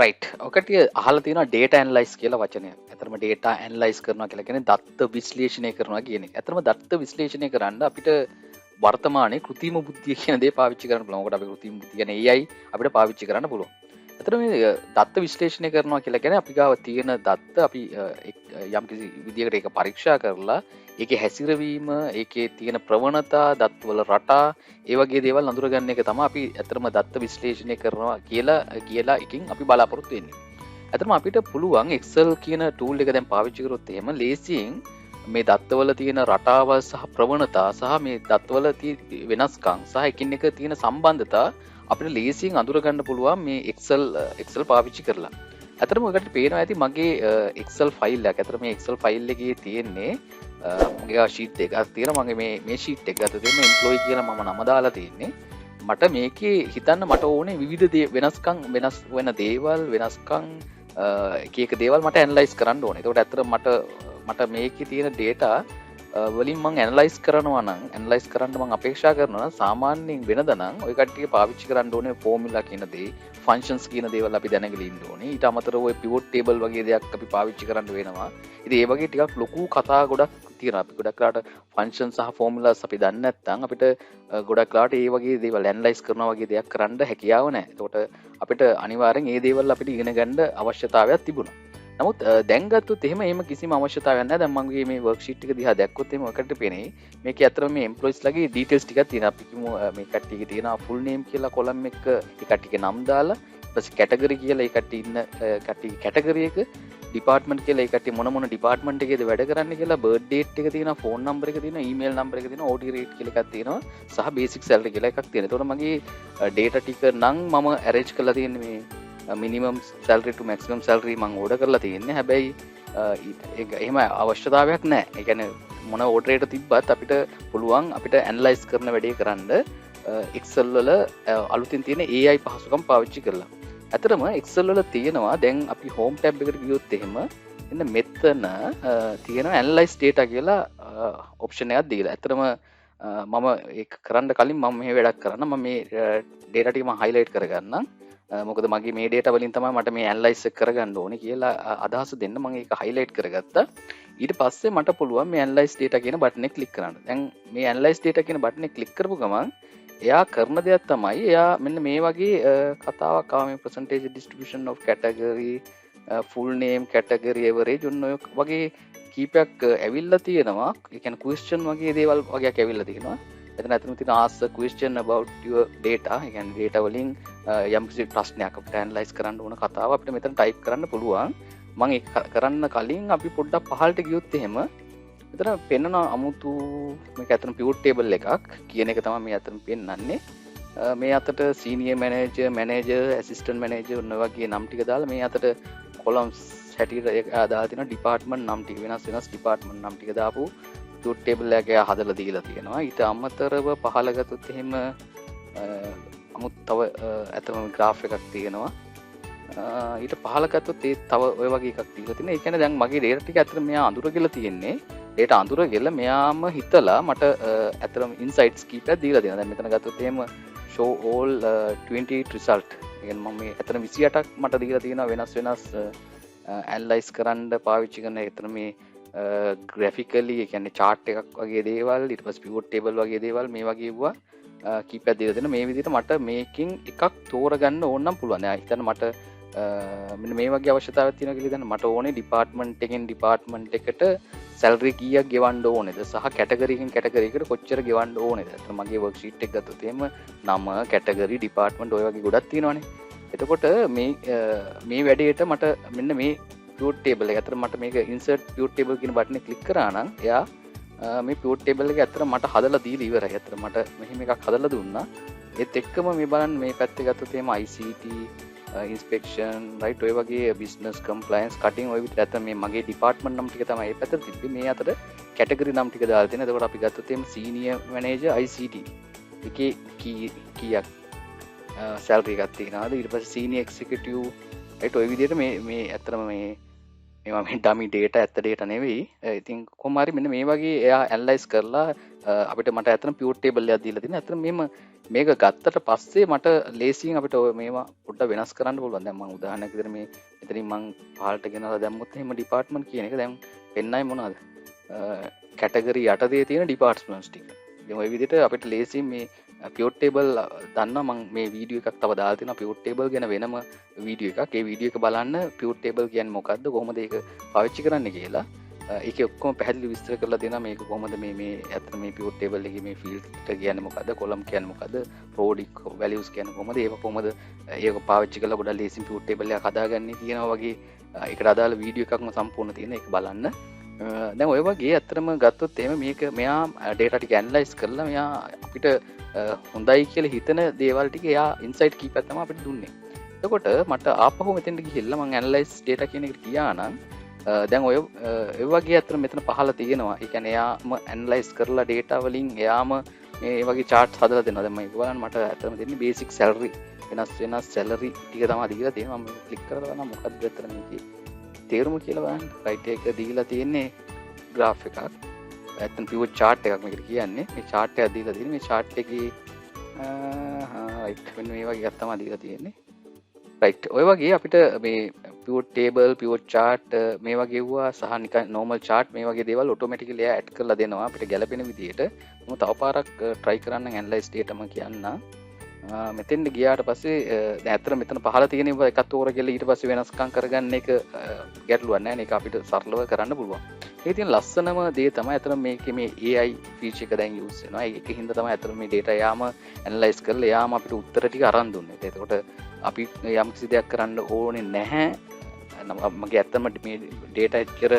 Right. ඔකට අහලා තියෙනවා data analyze කියලා වචනය. ඇත්තටම data analyze කරනවා කියලා කියන්නේ දත්ත විශ්ලේෂණය කරනවා කියන එක. ඇත්තටම දත්ත විශ්ලේෂණය කරන්න අපිට වර්තමානයේ කෘත්‍රිම බුද්ධිය කියන දේ පාවිච්චි කරන්න පුළුවන්. ඔකට අපි කෘත්‍රිම බුද්ධිය කියන්නේ AI අපිට පාවිච්චි කරන්න පුළුවන්. ඇත්තටම මේ දත්ත විශ්ලේෂණය කරනවා කියලා කියන්නේ අපි ගාව තියෙන දත්ත අපි යම්කිසි විදියකට ඒක පරීක්ෂා කරලා ඒකේ හැසිරවීම, ඒකේ තියෙන ප්‍රවණතා, දත්වල රටා, ඒ වගේ දේවල් අඳුරගන්න එක තමයි අපි ඇත්තටම දත්ත විශ්ලේෂණය කරනවා කියලා එකකින් අපි බලාපොරොත්තු වෙන්නේ. ඇත්තටම අපිට පුළුවන් Excel කියන ටූල් එක දැන් පාවිච්චි කරොත් එහෙම ලේසියෙන් මේ දත්තවල තියෙන රටාවල් සහ ප්‍රවණතා සහ මේ දත්වල තියෙන වෙනස්කම් සහ එකින් එක තියෙන සම්බන්ධතා අපිට ලේසියෙන් අඳුරගන්න පුළුවන් මේ Excel පාවිච්චි කරලා. ඇත්තටම ඔකට පේනවා ඇති මගේ Excel ෆයිල් එකක්. ඇත්තට මේ Excel ෆයිල් එකේ තියෙන්නේ මගේ ෂීට් එකක් තියෙනවා. මගේ මේ ෂීට් එක ගත්තොත් එimhe employee කියලා මම නම දාලා තියෙන්නේ. මට මේකේ හිතන්න මට ඕනේ විවිධ වෙනස්කම් වෙනස් වෙන දේවල් වෙනස්කම් එක එක දේවල් මට ඇනලයිස් කරන්න ඕනේ. ඒකට ඇත්තට මට මේකේ තියෙන data වලින් මම ඇනලයිස් කරනවා නම් ඇනලයිස් කරන්න මම අපේක්ෂා කරනවා නම් සාමාන්‍යයෙන් වෙනද නම් ওই කට්ටිය පාවිච්චි කරන්න ඕනේ ෆෝමියුලා කියන දේ, ෆන්ක්ෂන්ස් කියන දේවල් අපි දැනගෙන ඉන්න ඕනේ. ඊට අමතරව ඔය pivot table වගේ දෙයක් අපි පාවිච්චි කරන්න වෙනවා. ඉතින් ඒ වගේ ටිකක් ලොකු කතා ගොඩක් තියෙනවා. අපි ගොඩක් ලාට ෆන්ක්ෂන් සහ ෆෝමියුලාස් අපි දන්නේ නැත්නම් අපිට ගොඩක් ලාට ඒ වගේ දේවල් ඇනලයිස් කරනවා වගේ දෙයක් කරන්න හැකියාව නැහැ. ඒකට අපිට අනිවාර්යෙන් මේ දේවල් අපිට ඉගෙන ගන්න අවශ්‍යතාවයක් තිබුණා. නමුත් දැන්ගත්තුත් එහෙම කිසිම අවශ්‍යතාවයක් නැහැ. දැන් මගේ මේ වර්ක්ෂීට් එක දිහා දැක්කොත් එහෙම ඔකට පේන්නේ මේකේ අතරම මේ එම්ප්ලොයිස් ලගේ ඩීටේල්ස් ටිකක් තියෙනවා. අපි කිව්ව මේ කට්ටියගේ තියෙනවා ෆුල් නේම් කියලා කොලම් එක ඒ කට්ටියගේ නම් දාලා ඊට පස්සේ කැටගරි කියලා ඒ කට්ටිය ඉන්න කට්ටියගේ කැටගරි එක ඩිපාර්ට්මන්ට් කියලා ඒ කට්ටිය මොන ඩිපාර්ට්මන්ට් එකේද වැඩ කරන්නේ කියලා බර්ත් ඩේට් එක තියෙනවා, ෆෝන් නම්බර් එක තියෙනවා, ඊමේල් නම්බර් එක තියෙනවා, OT රේට් කියලා එකක් තියෙනවා සහ බේසික් සැලරි කියලා එකක් තියෙනවා. ඒතකොට මගේ ඩේටා ටික නම් මම ඇරේන්ජ් කරලා තියෙන්නේ මේ මිනිමම් සැලරි ටු මැක්සිමම් සැලරි මම ඕඩර් කරලා තියෙන්නේ. හැබැයි එහෙම අවශ්‍යතාවයක් නැහැ. ඒ කියන්නේ මොන ඕඩර් රේට් තිබ්බත් අපිට පුළුවන් අපිට ඇනලයිස් කරන වැඩේ කරන්න Excel වල අලුතින් තියෙන AI පහසුකම් පාවිච්චි කරලා. ඇත්තටම Excel වල තියෙනවා දැන් අපි home tab එකට ගියොත් එහෙම එන්න මෙතන තියෙනවා analyze data කියලා ඔප්ෂන් එකක් දීලා. ඇත්තටම මම ඒක කරන්න කලින් මම මේ වැඩක් කරන්න මම මේ data ටික මම highlight කරගන්නම්. මොකද මගේ මේ data වලින් තමයි මට මේ ඇනලයිස් එක කරගන්න ඕනේ කියලා අදහස දෙන්න මම ඒක highlight කරගත්තා. ඊට පස්සේ මට පුළුවන් මේ analyze data කියන බටන් එක ක්ලික් කරන්න. දැන් මේ analyze data කියන බටන් එක ක්ලික් කරපු ගමන් එයා කරන දෙයක් තමයි එයා මෙන්න මේ වගේ කතාවක් ආව මේ percentage distribution of category full name category average ඔන්න ඔය වගේ කීපයක් ඇවිල්ලා තියෙනවා. ඒ කියන්නේ question වගේ දේවල් වගේක් ඇවිල්ලා තියෙනවා. එතන ඇතුළේ තියෙන ask a question about your data. ඒ කියන්නේ data වලින් යම් කිසි ප්‍රශ්නයක් අපිට ඇනලයිස් කරන්න ඕන කතාව අපිට මෙතන ටයිප් කරන්න පුළුවන්. මම ඒක කරන්න කලින් අපි පොඩ්ඩක් පහළට ගියොත් එහෙම මෙතන පෙන්වන අමුතු මේක ඇත්තටම pivot table එකක් කියන එක තමයි මේ අතන පෙන්වන්නේ. මේ අතට senior manager, manager, assistant manager ඔන්න වගේ නම් ටික දාලා මේ අතට columns හැටියට දාලා තියෙනවා department නම් ටික වෙනස් department නම් ටික දාපු pivot table එකක් එයා හදලා දීලා තියෙනවා. ඊට අමතරව පහළ ගත්තොත් එහෙම අමුත් තව ඇතම ග්‍රාෆ් එකක් තියෙනවා. ඊට පහළ ගත්තොත් ඒ තව ඔය වගේ එකක් තියෙනවා. ඒ කියන්නේ දැන් මගේ data ටික ඇත්තට මෙයා අඳුරගෙන තියෙන්නේ. data අඳුරගෙන මෙයාම හිතලා මට ඇත්තටම insights කීපයක් දීලා දෙනවා. දැන් මෙතන ගත්තොත් එහෙම show all 28 result. ඒ කියන්නේ මම මේ ඇත්තට 28ක් මට දීලා තියෙනවා වෙනස් ඇනලයිස් කරන්න පාවිච්චි කරන ඇත්තට මේ ග්‍රැෆිකලි ඒ කියන්නේ chart එකක් වගේ දේවල් ඊට පස්සේ pivot table වගේ දේවල් මේ වගේ වුණා කීපයක් දීලා දෙන මේ විදිහට මට මේකෙන් එකක් තෝරගන්න ඕන නම් පුළුවන්. දැන් හිතන්න මට මෙන්න මේ වගේ අවශ්‍යතාවයක් තියෙනවා කියලා හිතන්න මට ඕනේ ඩිපාර්ට්මන්ට් එකෙන් ඩිපාර්ට්මන්ට් එකට සැලරි කීයක් ගෙවන්න ඕනේද සහ කැටගරි එකෙන් කැටගරි එකට කොච්චර ගෙවන්න ඕනේද. අතන මගේ වර්ක්ෂීට් එක ගත්තොත් එහෙම නම කැටගරි ඩිපාර්ට්මන්ට් ඔය වගේ ගොඩක් තියෙනවානේ. එතකොට මේ වැඩේට මට මෙන්න මේ pivot table එක ඇත්තට මට මේක insert pivot table කියන බටන් එක ක්ලික් කරා නම් එයා මේ pivot table එක ඇත්තට මට හදලා දීලා ඉවරයි. ඇත්තට මට මෙහෙම එකක් හදලා දුන්නා. ඒත් එක්කම මේ බලන්න මේ පැත්තේ ගත්තොත් එහෙම ICT inspection right ඔය වගේ business compliance cutting ඔය විදිහට ඇත්තට මේ මගේ department නම් ටික තමයි මේ පැත්තට තිබ්බේ. මේ අතර category නම් ටික දාලා තියෙනවා. එතකොට අපි ගත්තොත් එහෙම senior manager ICT එකේ කීයක් salary එකක් තියෙනවාද ඊට පස්සේ senior executive right ඔය විදිහට මේ ඇත්තටම මේවා මේ dummy data ඇත්ත data නෙවෙයි. ඉතින් කොහොම හරි මෙන්න මේ වගේ එයා ඇනලයිස් කරලා අපිට මට ඇත්තටම pivot table එකක් දීලා තියෙනවා. ඇත්තටම මෙහෙම මේක ගත්තට පස්සේ මට ලේසියෙන් අපිට ඔය මේවා පොඩ්ඩක් වෙනස් කරන්න පුළුවන්. දැන් මම උදාහරණයක් විදිහට මේ මෙතනින් මං පහලට ගෙනලා දැම්මොත් එහෙම ඩිපාර්ට්මන්ට් කියන එක දැන් පෙන්නයි මොනවද? කැටගරි යටතේ තියෙන ඩිපාර්ට්මන්ට්ස් ටික. ඉතින් ওই විදිහට අපිට ලේසියෙන් මේ පියොට් ටේබල් දන්නවා. මම මේ වීඩියෝ එකක් තව දාලා තියෙනවා පියොට් ටේබල් ගැන වෙනම වීඩියෝ එකක්. ඒ වීඩියෝ එක බලන්න පියොට් ටේබල් කියන්නේ මොකද්ද, කොහොමද ඒක පාවිච්චි කරන්න කියලා. ඒක ඔක්කොම පැහැදිලි විස්තර කරලා දෙනවා. මේක කොහොමද මේ ඇත්තට මේ පියොට් ටේබල් එකේ මේ ෆීල්ඩ් කියන්නේ මොකද්ද, කොලම් කියන්නේ මොකද්ද, ප්‍රෝඩික් වැලියුස් කියන්නේ කොහොමද, ඒක කොහොමද ඒක පාවිච්චි කරලා ගොඩක් ලේසියෙන් පියොට් ටේබල් එකක් හදාගන්නේ කියනවා වගේ ඒකට අදාළ වීඩියෝ එකක්ම සම්පූර්ණ තියෙන. ඒක බලන්න. දැන් ඔය වගේ ඇත්තටම ගත්තොත් එහෙම මේක මෙයා ඩේටා ටික ඇනලයිස් කරලා මෙයා අපිට හොඳයි කියලා හිතන දේවල් ටික එයා ඉන්සයිට් කීපයක් තමයි අපිට දුන්නේ. එතකොට මට ආපහු මෙතෙන්ට ගිහිල්ලා මම ඇනලයිස් ඩේටා කියන එකට ගියා නම් දැන් ඔය වගේ අතන මෙතන පහළ තියෙනවා. ඒ කියන්නේ එයාම ඇනලයිස් කරලා ඩේටා වලින් එයාම මේ වගේ charts හදලා දෙනවා. දැන් මම බලන්න මට අතන දෙන්නේ basic salary වෙනස් salary ටික තමයි දීලා තියෙනවා. මම ක්ලික් කරලා බලන්න මොකක්ද අතන මේකේ තේරුම කියලා බලන්න. රයිට් එක දීලා තියෙන්නේ graph එකක්. ඇත්තන් pure chart එකක් මේකට කියන්නේ. මේ chart එක දීලා තියෙන්නේ. මේ chart එකේ රයිට් වෙන මේ වගේ එකක් තමයි දීලා තියෙන්නේ. රයිට් ඔය වගේ අපිට මේ පියොට් ටේබල් පියොට් chart මේ වගේ වුණා සහ නිකන් normal chart මේ වගේ දේවල් ඔටෝමැටිකලි එයා ඇඩ් කරලා දෙනවා අපිට ගැලපෙන විදිහට. මම තව පාරක් try කරන්න ඇනලයිස් data මම කියන්න. මෙතෙන්ට ගියාට පස්සේ දැන් අතර මෙතන පහළ තියෙන ඒවා එකත් තෝරගෙන ඊට පස්සේ වෙනස්කම් කරගන්න එක ගැටලුවක් නැහැ. මේක අපිට සරලව කරන්න පුළුවන්. ඒක තියෙන ලස්සනම දේ තමයි අතර මේකේ මේ AI feature එක දැන් use වෙනවා. ඒකෙන් හින්දා තමයි අතර මේ data යාම ඇනලයිස් කරලා යාම අපිට උත්තර ටික අරන් දුන්නේ. එතකොට අපි යම් කිසි දෙයක් කරන්න ඕනේ නැහැ. මගේ ඇත්තම මේ data එච්චර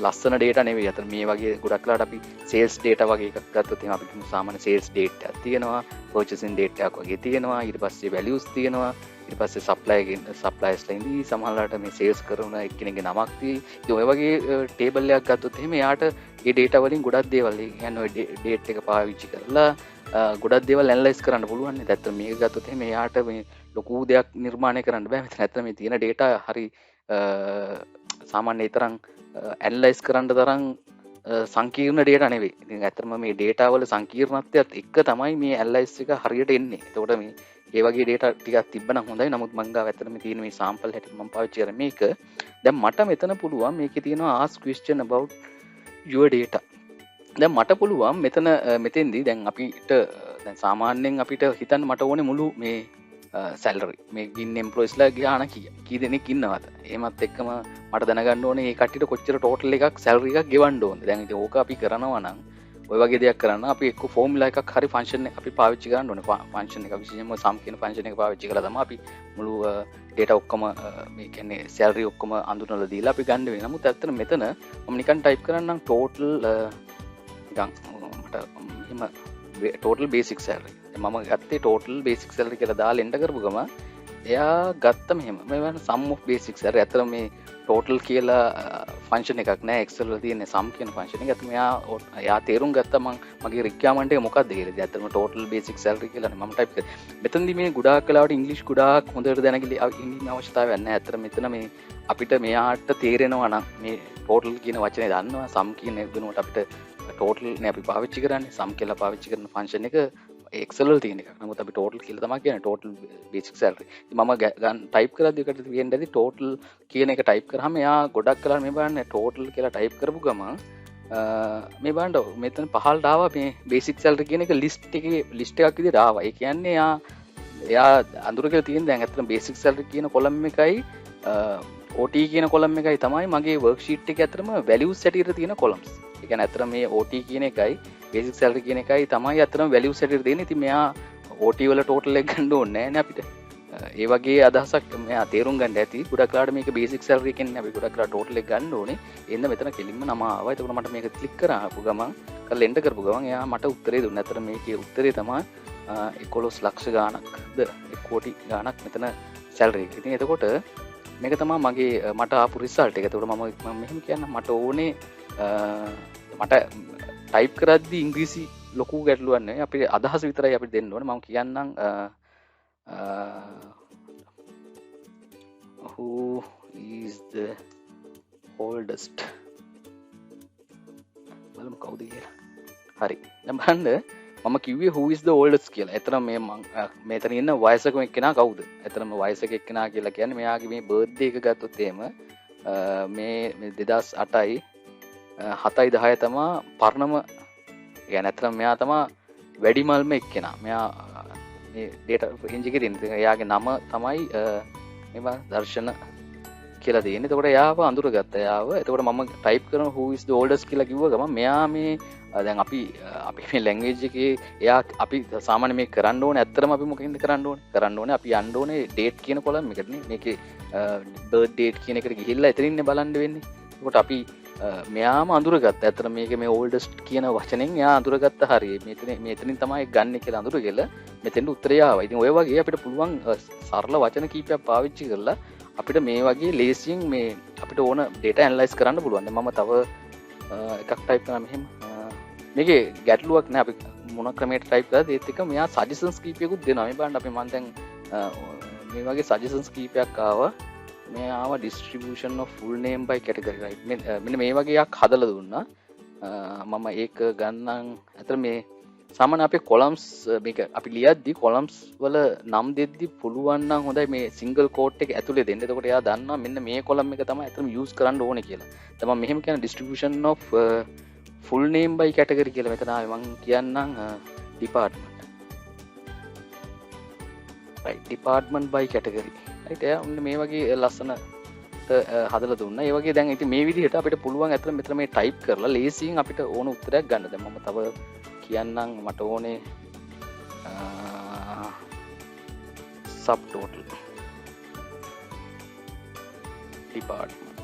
ලස්සන data නෙවෙයි. අතන මේ වගේ ගොඩක් වෙලාවට අපි sales data වගේ එකක් ගත්තොත් එහෙනම් අපිට සාමාන්‍ය sales data එකක් තියෙනවා, purchasing data එකක් වගේ තියෙනවා, ඊට පස්සේ values තියෙනවා, ඊට පස්සේ suppliers ලා ඉඳී සමහරවිට මේ sales කරන එක්කෙනෙක්ගේ නමක් තියෙයි. ඉතින් ඔය වගේ table එකක් ගත්තොත් එහෙනම් එයාට මේ data වලින් ගොඩක් දේවල් කියන්නේ ඔය date එක පාවිච්චි කරලා ගොඩක් දේවල් ඇනලයිස් කරන්න පුළුවන්. ඇත්තට මේක ගත්තොත් එහෙනම් එයාට මේ ලොකු දෙයක් නිර්මාණය කරන්න බෑ. මෙතන ඇත්තට මේ තියෙන data හරි සාමාන්‍ය තරම් ඇනලයිස් කරන්න තරම් සංකීර්ණ data නෙවෙයි. ඉතින් ඇත්තටම මේ data වල සංකීර්ණත්වයත් එක්ක තමයි මේ ඇනලයිස් එක හරියට එන්නේ. එතකොට මේ ඒ වගේ data ටිකක් තිබ්බනම් හොඳයි. නමුත් මම ගාව ඇත්තටම තියෙන මේ sample හැටියට මම පාවිච්චි කරන්නේ මේක. දැන් මට මෙතන පුළුවන් මේකේ තියෙනවා ask question about your data. දැන් මට පුළුවන් මෙතෙන්දී දැන් අපිට දැන් සාමාන්‍යයෙන් අපිට හිතන්න මට ඕනේ මුළු මේ සැලරි මේ ඉන්න එම්ප්ලොයිස්ලා ගාන කී දෙනෙක් ඉන්නවද? එහෙමත් එක්කම මට දැනගන්න ඕනේ මේ කට්ටියට කොච්චර ටෝටල් එකක් සැලරි එකක් ගෙවන්න ඕනද? දැන් ඉතින් ඕක අපි කරනවා නම් ඔය වගේ දෙයක් කරන්න අපි එක්ක ෆෝමියුලා එකක් හරි ෆන්ක්ෂන් එක අපි පාවිච්චි කරන්න ඕනේ. ෆන්ක්ෂන් එක විශේෂයෙන්ම සම් කියන ෆන්ක්ෂන් එක පාවිච්චි කරලා තමයි අපි මුළු data ඔක්කොම මේ කියන්නේ සැලරි ඔක්කොම අඳුනලා දීලා අපි ගන්න වෙනවා. නමුත් ඇත්තට මෙතන මම නිකන් ටයිප් කරන්නම් ටෝටල් නිකන් මට එහෙම ටෝටල් බේසික් සැලරි. මම ගත්තේ ටෝටල් බේසික් සැලරි කියලා දාලා එන්ටර් කරපු ගම එයා ගත්ත මෙහෙම මේ වань sum of basic සැලරි. ඇත්තට මේ ටෝටල් කියලා ෆන්ක්ෂන් එකක් නෑ එක්සෙල් වල තියෙන sum කියන ෆන්ක්ෂන් එක. ඇත්තට එයා තේරුම් ගත්තා මගේ රික්වයර්මන්ට් එක මොකක්ද කියලා. ඉතින් ඇත්තටම ටෝටල් බේසික් සැලරි කියලානේ මම ටයිප් කරේ. මෙතනදී මේ ගොඩාක් වෙලාවට ඉංග්‍රීසි ගොඩාක් හොඳට දැනගිලි ඉන්න අවශ්‍යතාවයක් නෑ. ඇත්තට මෙතන මේ අපිට මෙයාට තේරෙනවා නම් මේ ටෝටල් කියන වචනේ දන්නවා sum කියන වෙනුවට අපිට ටෝටල් නේ අපි පාවිච්චි කරන්නේ. sum කියලා පාවිච්චි කරන ෆන්ක්ෂන් එක එක්සෙල් වල තියෙන එකක්. නමුත් අපි ටෝටල් කියලා තමයි කියන්නේ ටෝටල් බේසික් සැලරි. ඉතින් මම ටයිප් කරද්දී එකට තියෙන්නේ ටෝටල් කියන එක ටයිප් කරාම එයා ගොඩක් කලර මේ බලන්න ටෝටල් කියලා ටයිප් කරපු ගමන් මේ බලන්න මෙතන පහළට ආවා මේ බේසික් සැලරි කියන එක ලිස්ට් එකක් විදිහට ආවා. ඒ කියන්නේ එයා අඳුරගෙන තියෙන දැන් ඇත්තටම බේසික් සැලරි කියන කොලම් එකයි OT කියන කොලම් එකයි තමයි මගේ වර්ක්ෂීට් එකේ ඇත්තටම වැලියුස් හැටියට තියෙන කොලම්ස්. ඒ කියන්නේ ඇත්තටම මේ OT කියන එකයි බේසික් සැලරි කියන එකයි තමයි අතරම වැලියුස් හැටියට දෙන්නේ. ඉතින් මෙයා OT වල ටෝටල් එක ගන්න ඕනේ නැහැ නේ අපිට. ඒ වගේ අදහසක් මෙයා තේරුම් ගන්න ඇති. ගොඩක් වෙලාවට මේක බේසික් සැලරි එකෙන් අපි ගොඩක් වෙලාවට ටෝටල් එක ගන්න ඕනේ. එන්න මෙතන කෙලින්ම නම ආවා. එතකොට මට මේක ක්ලික් කරාපු ගමන් කරලා එන්ටර් කරපු ගමන් එයා මට උත්තරේ දුන්නා. අතර මේකේ උත්තරේ තමයි 11 ලක්ෂ ගාණක්ද 1 කෝටි ගාණක් මෙතන සැලරි එක. ඉතින් එතකොට මේක තමයි මගේ මට ආපු රිසල්ට් එක. එතකොට මම මෙහෙම කියන්න මට ඕනේ මට ටයිප් කරද්දී ඉංග්‍රීසි ලොකු ගැටලුවක් නෙවෙයි. අපේ අදහස විතරයි අපිට දෙන්න ඕනේ. මම කියන්නම් who is the oldest බලමු කවුද කියලා. හරි. දැන් බලන්න මම කිව්වේ who is the oldest කියලා. එතන මේ මෙතන ඉන්න වයසක එක්කෙනා කවුද? එතනම වයසක එක්කෙනා කියලා කියන්නේ මෙයාගේ මේ බර්ත්ඩේ එක ගත්තොත් එහෙම මේ 2008යි 7යි 10 තමා පරණම يعني ඇත්තටම මෙයා තමා වැඩිමල්ම එක්කෙනා. මෙයා මේ ඩේටා රේන්ජ් එකේ තියෙන. එයාගේ නම තමයි මේවා දර්ශන කියලා තියෙන්නේ. එතකොට එයාව අඳුරගත්තා. එයාව. එතකොට මම ටයිප් කරන who is the oldest කියලා කිව්ව ගමන් මෙයා මේ දැන් අපි මේ ලැන්ග්වේජ් එකේ එයා අපි සාමාන්‍ය මේ කරන්න ඕනේ ඇත්තටම අපි මොකකින්ද කරන්න ඕනේ අපි යන්න ඕනේ ඩේට් කියන කොලම් එකටනේ. මේකේ බර්ත් ඩේට් කියන එකට ගිහිල්ලා එතනින්නේ බලන්න වෙන්නේ. එතකොට අපි මෙයාම අඳුරගත්තා. ඇත්තට මේක මේ oldest කියන වචනෙන් එයා අඳුරගත්තා හරිය. මෙතනින් තමයි ගන්න කියලා අඳුරගෙන මෙතෙන්ට උත්තරය ආවා. ඉතින් ඔය වගේ අපිට පුළුවන් සරල වචන කීපයක් පාවිච්චි කරලා අපිට මේ වගේ ලේසියෙන් මේ අපිට ඕන ඩේටා ඇනලයිස් කරන්න පුළුවන්. දැන් මම තව එකක් ටයිප් කරා මෙහෙම. මේකේ ගැටලුවක් නෑ අපි මොන ක්‍රමයකට ටයිප් කරාද ඒත් එක මෙයා සජෙෂන්ස් කීපයකුත් දෙනවා. මේ බලන්න අපි මම දැන් මේ වගේ සජෙෂන්ස් කීපයක් ආවා. මේ ආවා distribution of full name by category right. මෙන්න මේ වගේ එකක් හදලා දුන්නා. මම ඒක ගන්නම්. අතන මේ සාමාන්‍ය අපේ කොලම්ස් මේක අපි ලියද්දි කොලම්ස් වල නම් දෙද්දි පුළුවන් නම් හොඳයි මේ සිංගල් කෝට් එක ඇතුලේ දෙන්න. එතකොට එයා දන්නවා මෙන්න මේ කොලම් එක තමයි අතන යූස් කරන්න ඕනේ කියලා. දැන් මම මෙහෙම කියන distribution of full name by category කියලා මෙතන ආවේ මම කියන්නම් department. right department by category. right එයා මේ වගේ ලස්සන හදලා දුන්නා. ඒ වගේ දැන් ඉතින් මේ විදිහට අපිට පුළුවන් අතන මෙතන මේ ටයිප් කරලා ලේසියෙන් අපිට ඕන උත්තරයක් ගන්න. දැන් මම තව කියන්නම් මට ඕනේ subtotal department.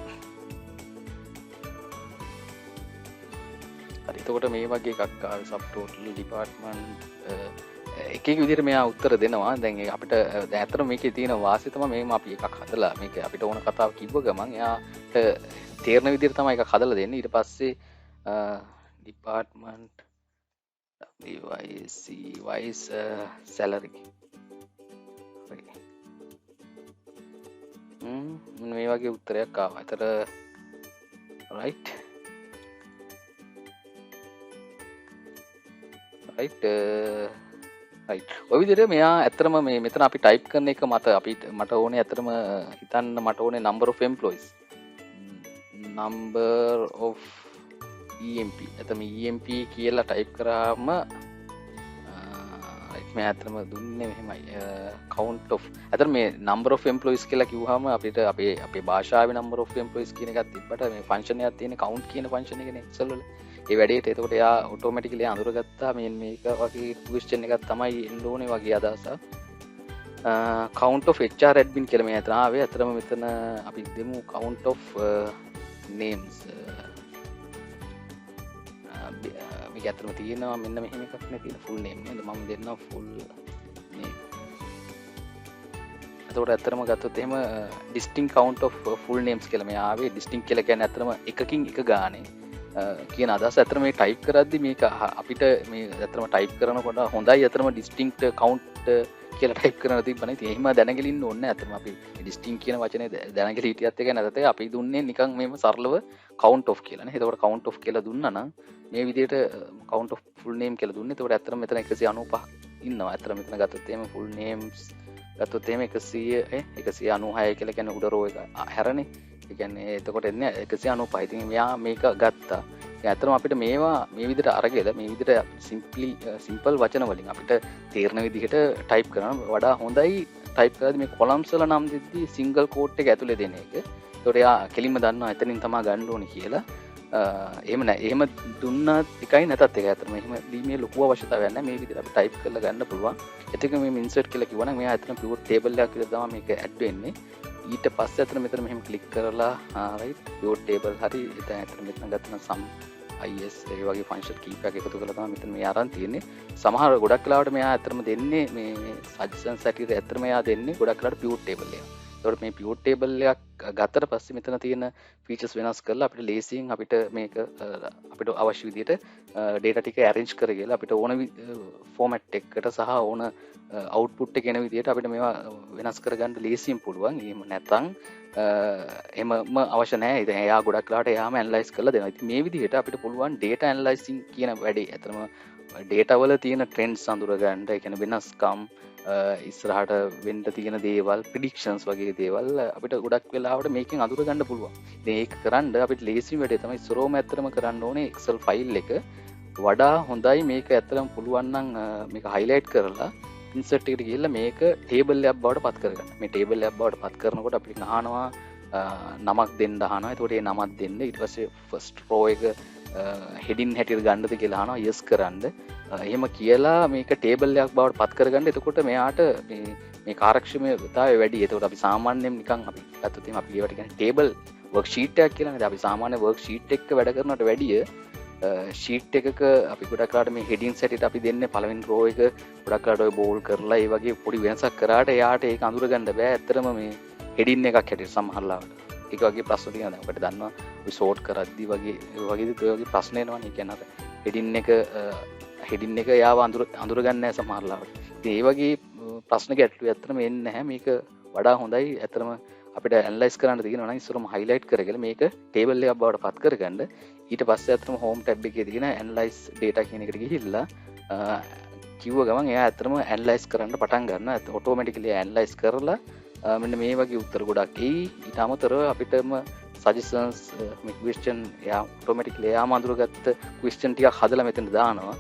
හරි එතකොට මේ වගේ එකක් ආවේ subtotal department එක එක විදිහට මෙයා උත්තර දෙනවා. දැන් අපිට දැන් අතන මේකේ තියෙන වාසිය තමයි මේම අපි එකක් හදලා මේක අපිට ඕන කතාව කිව්ව ගමන් එයාට තේරෙන විදිහට තමයි එකක් හදලා දෙන්නේ. ඊට පස්සේ department wise salary මේ වගේ උත්තරයක් ආවා. අතර right ඔය විදිහට මෙයා ඇත්තටම මේ මෙතන අපි ටයිප් කරන එක මට ඕනේ ඇත්තටම හිතන්න මට ඕනේ number of employees number of EMP එතම EMP කියලා ටයිප් කරාම මේ ඇත්තටම දුන්නේ මෙහෙමයි count of ඇත්තට මේ number of employees කියලා කිව්වහම අපිට අපේ භාෂාවේ number of employees කියන එකක් තිබ්බට මේ ෆන්ක්ෂන් එකක් තියෙන count කියන ෆන්ක්ෂන් එකනේ Excel වල ඒ වැඩේට එතකොට එයා ඔටෝමැටිකලි අඳුරගත්තා මේක වගේ ක්වෙස්චන් එකක් තමයි එන්න ඕනේ වගේ අදහසක් count of HR admin කියලා මේ අතන ආවේ අතරම මෙතන අපි දෙමු count of names මේක අතරම තියෙනවා මෙන්න මෙහෙම එකක් නේ තියෙන full name නේද මම දෙන්නවා full name එතකොට අතරම ගත්තොත් එහෙම distinct count of full names කියලා මේ ආවේ distinct කියලා කියන්නේ අතරම එකකින් එක ගානේ කියන අදහස ඇත්තටම මේ ටයිප් කරද්දි මේක අපිට මේ ඇත්තටම ටයිප් කරනකොට හොඳයි ඇත්තටම distinct count කියලා ටයිප් කරනවා තිබ්බනේ. ඉතින් එහෙම දැනගෙන ඉන්න ඕනේ නැහැ. ඇත්තටම අපි distinct කියන වචනේ දැනගෙන හිටියත් එක නැතත් අපි දුන්නේ නිකන් මේව සරලව count of කියලා නේ. ඒතකොට count of කියලා දුන්නා නම් මේ විදිහට count of full name කියලා දුන්නේ. ඒතකොට ඇත්තටම මෙතන 195ක් ඉන්නවා. ඇත්තටම මෙතන ගත්තොත් එහෙම full names ගත්තොත් එහෙම 196 කියලා කියන්නේ උඩ රෝ එක හැරනේ. ඒ කියන්නේ එතකොට එන්නේ 195. ඉතින් මෙයා මේක ගත්තා. ඉතින් අතරම අපිට මේවා මේ විදිහට අරගෙන මේ විදිහට සිම්පල් වචන වලින් අපිට තේරෙන විදිහට ටයිප් කරන වඩා හොඳයි ටයිප් කරද්දී මේ කොලම්ස් වල නම් දෙද්දී සිංගල් කෝට් එක ඇතුලේ දෙන එක. ඒතකොට එයා කෙලින්ම දන්නවා එතනින් තමයි ගන්න ඕනේ කියලා. එහෙම නැහැ. එහෙම දුන්නත් එකයි නැතත් එකයි. අතරම එහෙම දීමේ ලොකු අවශ්‍යතාවයක් නැහැ. මේ විදිහට අපි ටයිප් කරලා ගන්න පුළුවන්. එතක මේ ඉන්සර්ට් කියලා කිව්වනම් මෙයා අතන පිවොට් ටේබල් එකක් විතර තමයි මේක ඇඩ් වෙන්නේ. ඊට පස්සේ අතන මෙතන මෙහෙම ක්ලික් කරලා right pivot table හරි එතන අතන මෙතන ගත්තන sum is ඒ වගේ ෆන්ක්ෂන් කීපයක් එකතු කරලා තමයි මෙතන මේ අරන් තියෙන්නේ. සමහර ගොඩක් වෙලාවට මෙයා අතරම දෙන්නේ මේ සජෙෂන්ස් ඇටියට අතරම එයා දෙන්නේ ගොඩක් වෙලාවට pivot table එක. ඒකට මේ pivot table එකක් ගත්තට පස්සේ මෙතන තියෙන features වෙනස් කරලා අපිට ලේසියෙන් අපිට මේක අපිට අවශ්‍ය විදිහට data ටික arrange කරගෙන අපිට ඕන format එකකට සහ ඕන output එක එන විදිහට අපිට මේවා වෙනස් කරගන්න ලේසියෙන් පුළුවන්. එහෙම නැත්නම් එමම අවශ්‍ය නැහැ. ඉතින් එයා ගොඩක් වෙලාවට එයාම ඇනලයිස් කරලා දෙනවා. ඉතින් මේ විදිහට අපිට පුළුවන් data analyzing කියන වැඩේ අතරම ඩේටා වල තියෙන ට්‍රෙන්ඩ්ස් අඳුරගන්න, ඒ කියන්නේ වෙනස්කම්, ඉස්සරහට වෙන්න තියෙන දේවල්, ප්‍රෙඩික්ෂන්ස් වගේ දේවල් අපිට ගොඩක් වෙලාවට මේකෙන් අඳුරගන්න පුළුවන්. ඉතින් ඒක කරන්න අපිට ලේසිම වැඩේ තමයි ඉස්සරෝම ඇත්තටම කරන්න ඕනේ Excel ෆයිල් එක වඩා හොඳයි. මේක ඇත්තටම පුළුවන් නම් මේක highlight කරලා insert එකට ගිහිල්ලා මේක table එකක් බවට පත් කරගන්න. මේ table එකක් බවට පත් කරනකොට අපිට අහනවා නමක් දෙන්න අහනවා. එතකොට ඒ නමක් දෙන්න. ඊට පස්සේ first row එක heading හැටියට ගන්නද කියලා අහනවා. yes කරන්න. එහෙම කියලා මේක table එකක් බවට පත් කරගන්න. එතකොට මෙයාට මේ කාර්යක්ෂමතාවය වැඩි. එතකොට අපි සාමාන්‍යයෙන් නිකන් අපි ගත්තොත් එහෙනම් අපි ඒවට කියන්නේ table worksheet එකක් කියලා නේද? අපි සාමාන්‍ය worksheet එකක වැඩ කරනවට වැඩිය ෂීට් එකක අපි ගොඩක් වෙලාවට මේ headings හැටියට අපි දෙන්නේ පළවෙනි row එක ගොඩක් වෙලාවට ඔය බෝල් කරලා ඒ වගේ පොඩි වෙනසක් කරාට එයාට ඒක අඳුරගන්න බෑ. ඇත්තටම මේ heading එකක් හැටියට සමහර ලාවට. ඒක වගේ ප්‍රශ්න තියෙනවා. දැන් ඔකට දන්නවා ඔය sort කරද්දි වගේ ඒ වගේ ප්‍රශ්න එනවනේ. ඒ කියන්නේ අර heading එක යාව අඳුරගන්නේ නැහැ සමහර ලාවට. ඉතින් ඒ වගේ ප්‍රශ්න ගැටලු ඇත්තටම එන්නේ නැහැ. මේක වඩා හොඳයි. ඇත්තටම අපිට ඇනලයිස් කරන්න තියෙනවා නම් ඉස්සරම highlight කරගෙන මේක table එකක් බවට පත් කරගන්න. ඊට පස්සේ අතරම home tab එකේ තියෙන analyze data කියන එකට ගිහිල්ලා කිව්ව ගමන් එයා අතරම analyze කරන්න පටන් ගන්නවා. automatically analyze කරලා මෙන්න මේ වගේ උත්තර ගොඩක් එයි. ඊට අමතරව අපිටම suggestions මේ question එයා automatically එයාම අඳුරගත්ත question ටිකක් හදලා මෙතන දානවා.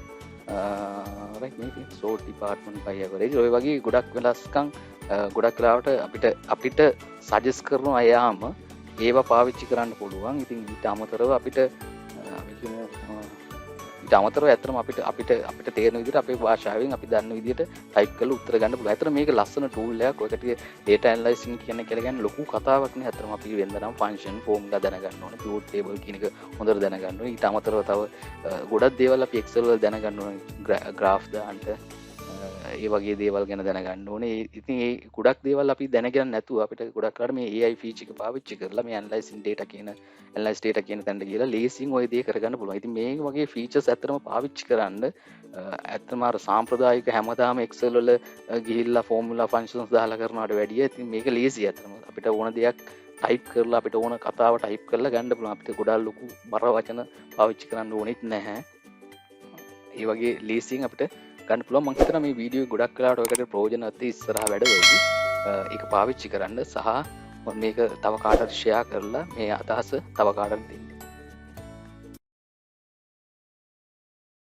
right මේක sort department by average ඔය වගේ ගොඩක් වෙනස්කම් ගොඩක් වෙලාවට අපිට suggest කරනවා එයාම ඒවා පාවිච්චි කරන්න පුළුවන්. ඉතින් ඊට අමතරව අපිට ඇත්තටම අපිට තේරෙන විදිහට අපේ භාෂාවෙන් අපි දන්න විදිහට ටයිප් කරලා උත්තර ගන්න පුළුවන්. ඇත්තටම මේක ලස්සන ටූල් එකක්. ඔය කටිය data analyzing කියන්නේ කියලා කියන්නේ ලොකු කතාවක් නේ. ඇත්තටම අපි වෙනදනම් function formula දැනගන්න ඕනේ. pivot table කියන එක හොඳට දැනගන්න ඕනේ. ඊට අමතරව තව ගොඩක් දේවල් අපි Excel වල දැනගන්න ඕනේ. graph දාන්න ඒ වගේ දේවල් ගැන දැනගන්න ඕනේ. ඉතින් ඒ ගොඩක් දේවල් අපි දැනගෙන නැතුව අපිට ගොඩක් වෙලාවට මේ AI feature එක පාවිච්චි කරලා මේ analyze data කියන තැනට ගිහලා ලේසියෙන් ওই දේ කරගන්න පුළුවන්. ඉතින් මේ වගේ features ඇත්තටම පාවිච්චි කරන්න ඇත්තම අර සාම්ප්‍රදායික හැමදාම Excel වල ගිහිල්ලා formula functions දාලා කරනවට වැඩිය ඉතින් මේක ලේසි ඇත්තටම. අපිට ඕන දෙයක් ටයිප් කරලා අපිට ඕන කතාව ටයිප් කරලා ගන්න පුළුවන්. අපිට ගොඩාක් ලොකු බර වචන පාවිච්චි කරන්න ඕනෙත් නැහැ. ඒ වගේ ලේසියෙන් අපිට ගන්න පුළුවන්. මම හිතනවා මේ වීඩියෝ ගොඩක් වෙලාවට ඔයකට ප්‍රයෝජනවත් ඉස්සරහා වැඩවලදී ඒක පාවිච්චි කරන්න සහ මේක තව කාටවත් ෂෙයා කරලා මේ අදහස තව කාටවත් දෙන්න.